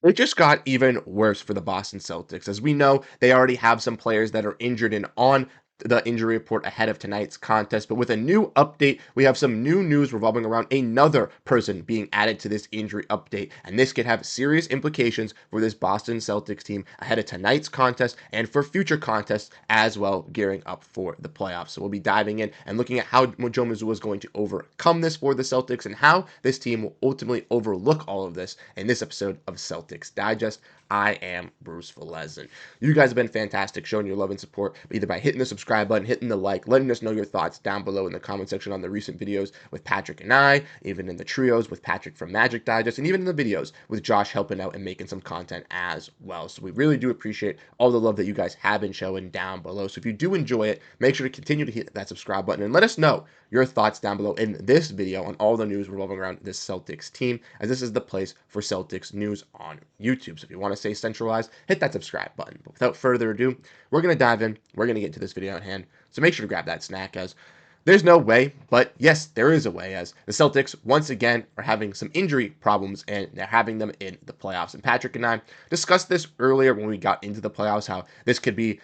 It just got even worse for the Boston Celtics. As we know, they already have some players that are injured and on the injury report ahead of tonight's contest. But with a new update, we have some new news revolving around another person being added to this injury update. And this could have serious implications for this Boston Celtics team ahead of tonight's contest and for future contests as well, gearing up for the playoffs. So we'll be diving in and looking at how Joe Mazzulla is going to overcome this for the Celtics and how this team will ultimately overlook all of this in this episode of Celtics Digest. I am Bruce Veliz, and you guys have been fantastic showing your love and support either by hitting the subscribe button, hitting the like, letting us know your thoughts down below in the comment section on the recent videos with Patrick and I, even in the trios with Patrick from Magic Digest, and even in the videos with Josh helping out and making some content as well. So we really do appreciate all the love that you guys have been showing down below. So if you do enjoy it, make sure to continue to hit that subscribe button and let us know your thoughts down below in this video on all the news revolving around this Celtics team, as this is the place for Celtics news on YouTube. So if you want to stay centralized, hit that subscribe button. But without further ado, we're going to dive in. We're going to get into this video at hand. So make sure to grab that snack, as there's no way, but yes, there is a way, as the Celtics once again are having some injury problems and they're having them in the playoffs. And Patrick and I discussed this earlier when we got into the playoffs, how this could be,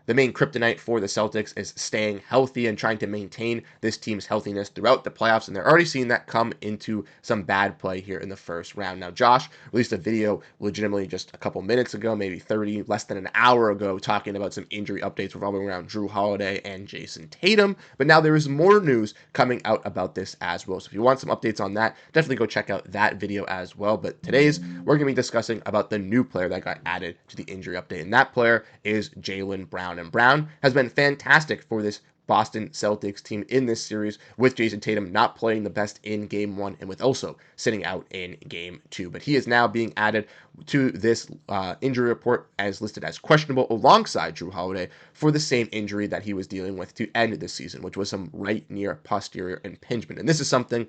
the main kryptonite for the Celtics is staying healthy and trying to maintain this team's healthiness throughout the playoffs, and they're already seeing that come into some bad play here in the first round. Now, Josh released a video legitimately just a couple minutes ago, maybe 30, less than an hour ago, talking about some injury updates revolving around Jrue Holiday and Jayson Tatum, but now there is more news coming out about this as well. So if you want some updates on that, definitely go check out that video as well. But today's, we're going to be discussing about the new player that got added to the injury update, and that player is Jaylen Brown. And Brown has been fantastic for this Boston Celtics team in this series, with Jayson Tatum not playing the best in game one and with also sitting out in game two. But he is now being added to this injury report as listed as questionable alongside Jrue Holiday for the same injury that he was dealing with to end the season, which was some right near posterior impingement. And this is something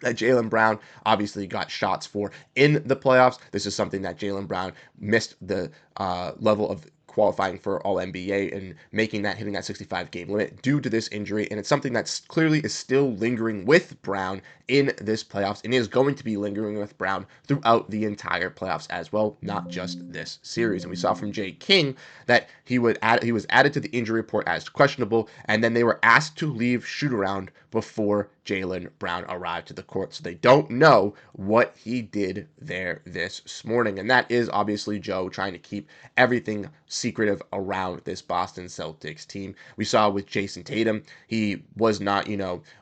that Jaylen Brown obviously got shots for in the playoffs. This is something that Jaylen Brown missed the level of qualifying for All NBA and hitting that 65 game limit due to this injury. And it's something that's clearly is still lingering with Brown in this playoffs and is going to be lingering with Brown throughout the entire playoffs as well, not just this series. And we saw from Jay King that he was added to the injury report as questionable, and then they were asked to leave shoot around before Jaylen Brown arrived to the court. So they don't know what he did there this morning. And that is obviously Joe trying to keep everything secretive around this Boston Celtics team. We saw with Jayson Tatum, he was not,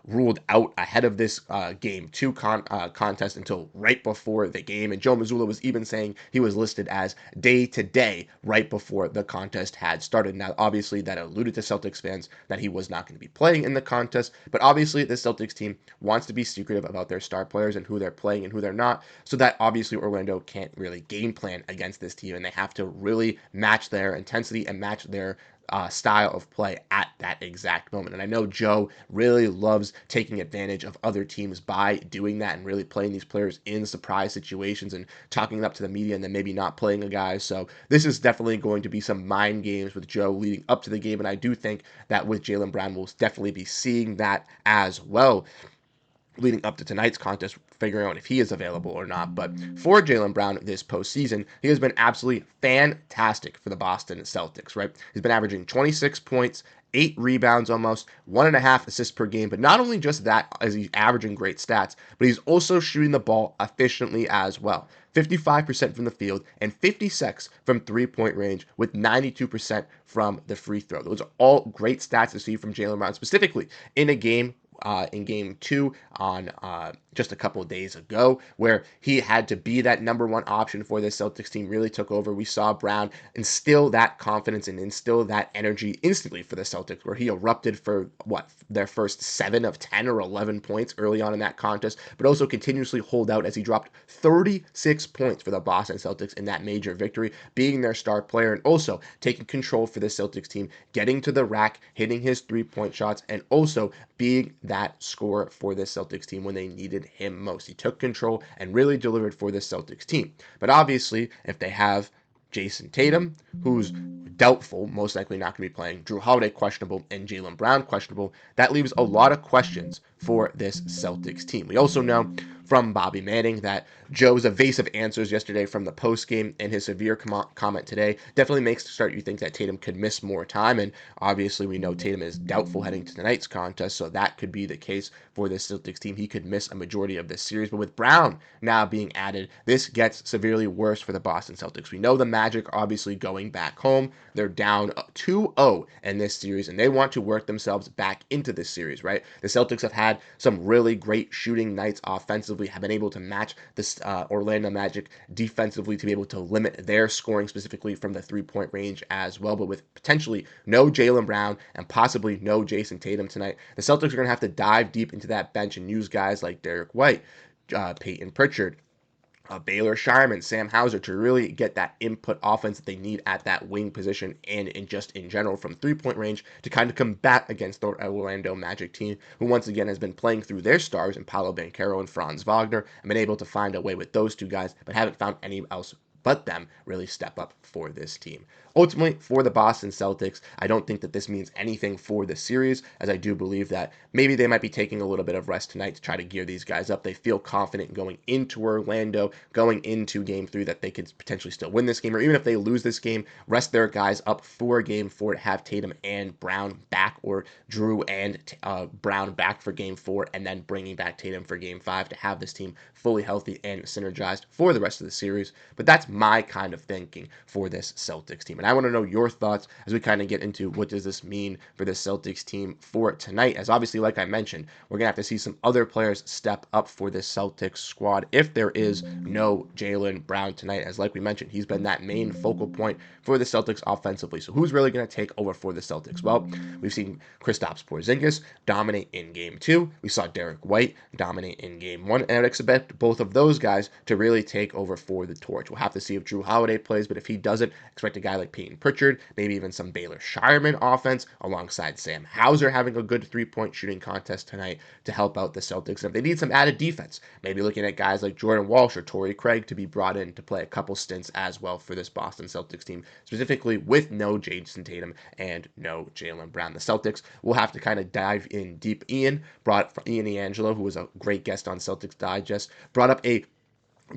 ruled out ahead of this game two contest until right before the game. And Joe Mazzulla was even saying he was listed as day to day right before the contest had started. Now, obviously, that alluded to Celtics fans that he was not going to be playing in the contest, but obviously the Celtics team wants to be secretive about their star players and who they're playing and who they're not, so that obviously Orlando can't really game plan against this team, and they have to really match their intensity and match their style of play at that exact moment. And I know Joe really loves taking advantage of other teams by doing that and really playing these players in surprise situations and talking it up to the media and then maybe not playing a guy. So this is definitely going to be some mind games with Joe leading up to the game. And I do think that with Jaylen Brown, we'll definitely be seeing that as well leading up to tonight's contest, figuring out if he is available or not. But for Jaylen Brown this postseason, he has been absolutely fantastic for the Boston Celtics, right? He's been averaging 26 points, 8 rebounds almost, 1.5 assists per game. But not only just that, as he's averaging great stats, but he's also shooting the ball efficiently as well. 55% from the field and 56 from three-point range with 92% from the free throw. Those are all great stats to see from Jaylen Brown, specifically in game two on just a couple of days ago, where he had to be that number one option for this Celtics team, really took over. We saw Brown instill that confidence and instill that energy instantly for the Celtics, where he erupted for their first 7 of 10 or 11 points early on in that contest, but also continuously hold out as he dropped 36 points for the Boston Celtics in that major victory, being their star player and also taking control for the Celtics team, getting to the rack, hitting his three-point shots, and also being that scorer for the Celtics team when they needed him most. He took control and really delivered for the Celtics team. But obviously, if they have Jayson Tatum, who's doubtful, most likely not going to be playing, Jrue Holiday questionable, and Jaylen Brown questionable, that leaves a lot of questions for this Celtics team. We also know from Bobby Manning that Joe's evasive answers yesterday from the postgame and his severe comment today definitely makes start you think that Tatum could miss more time. And obviously, we know Tatum is doubtful heading to tonight's contest, so that could be the case for this Celtics team. He could miss a majority of this series. But with Brown now being added, this gets severely worse for the Boston Celtics. We know the Magic are obviously going back home. They're down 2-0 in this series, and they want to work themselves back into this series, right? The Celtics have had some really great shooting nights offensively, have been able to match this Orlando Magic defensively to be able to limit their scoring specifically from the three-point range as well. But with potentially no Jaylen Brown and possibly no Jayson Tatum tonight, the Celtics are going to have to dive deep into that bench and use guys like Derrick White, Peyton Pritchard, Baylor Shireman, Sam Hauser to really get that input offense that they need at that wing position and just in general from three-point range to kind of combat against the Orlando Magic team, who once again has been playing through their stars in Paolo Banchero and Franz Wagner and been able to find a way with those two guys, but haven't found any else but them really step up for this team. Ultimately, for the Boston Celtics, I don't think that this means anything for the series, as I do believe that maybe they might be taking a little bit of rest tonight to try to gear these guys up. They feel confident going into Orlando, going into Game 3, that they could potentially still win this game, or even if they lose this game, rest their guys up for Game 4 to have Tatum and Brown back, or Jrue and Brown back for Game 4, and then bringing back Tatum for Game 5 to have this team fully healthy and synergized for the rest of the series. But that's my kind of thinking for this Celtics team. And I want to know your thoughts as we kind of get into what does this mean for the Celtics team for tonight. As obviously, like I mentioned, we're going to have to see some other players step up for this Celtics squad if there is no Jaylen Brown tonight. As like we mentioned, he's been that main focal point for the Celtics offensively. So who's really going to take over for the Celtics? Well, we've seen Kristaps Porziņģis dominate in Game 2. We saw Derrick White dominate in Game 1. And I would expect both of those guys to really take over for the torch. We'll have to see if Jrue Holiday plays, but if he doesn't, expect a guy like Peyton Pritchard, maybe even some Baylor Shireman offense alongside Sam Hauser having a good three-point shooting contest tonight to help out the Celtics. And if they need some added defense, maybe looking at guys like Jordan Walsh or Torrey Craig to be brought in to play a couple stints as well for this Boston Celtics team, specifically with no Jayson Tatum and no Jaylen Brown. The Celtics will have to kind of dive in deep. Ian D'Angelo, who was a great guest on Celtics Digest, brought up a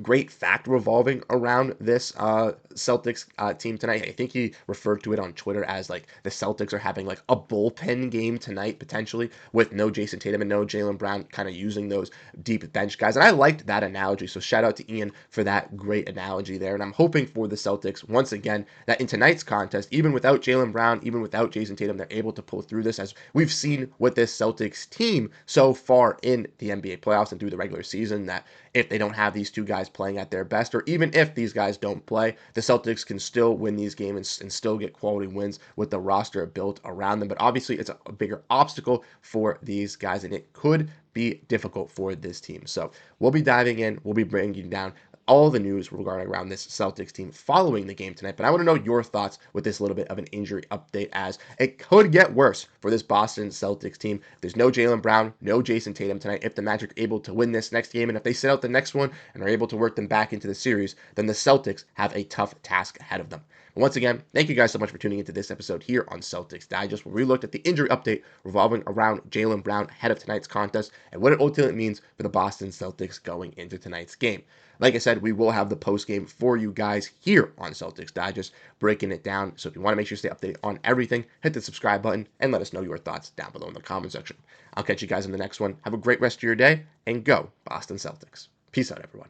great fact revolving around this Celtics team tonight. I think he referred to it on Twitter as like the Celtics are having like a bullpen game tonight, potentially, with no Jayson Tatum and no Jaylen Brown, kind of using those deep bench guys. And I liked that analogy. So shout out to Ian for that great analogy there. And I'm hoping for the Celtics, once again, that in tonight's contest, even without Jaylen Brown, even without Jayson Tatum, they're able to pull through this, as we've seen with this Celtics team so far in the NBA playoffs and through the regular season, that if they don't have these two guys playing at their best, or even if these guys don't play, the Celtics can still win these games and still get quality wins with the roster built around them. But obviously, it's a bigger obstacle for these guys, and it could be difficult for this team. So we'll be diving in, we'll be bringing down all the news regarding around this Celtics team following the game tonight. But I want to know your thoughts with this little bit of an injury update, as it could get worse for this Boston Celtics team. If there's no Jaylen Brown, no Jayson Tatum tonight, if the Magic are able to win this next game, and if they sit out the next one and are able to work them back into the series, then the Celtics have a tough task ahead of them. But once again, thank you guys so much for tuning into this episode here on Celtics Digest, where we looked at the injury update revolving around Jaylen Brown ahead of tonight's contest and what it ultimately means for the Boston Celtics going into tonight's game. Like I said, we will have the post game for you guys here on Celtics Digest, breaking it down. So if you want to make sure to stay updated on everything, hit the subscribe button and let us know your thoughts down below in the comment section. I'll catch you guys in the next one. Have a great rest of your day, and go Boston Celtics. Peace out, everyone.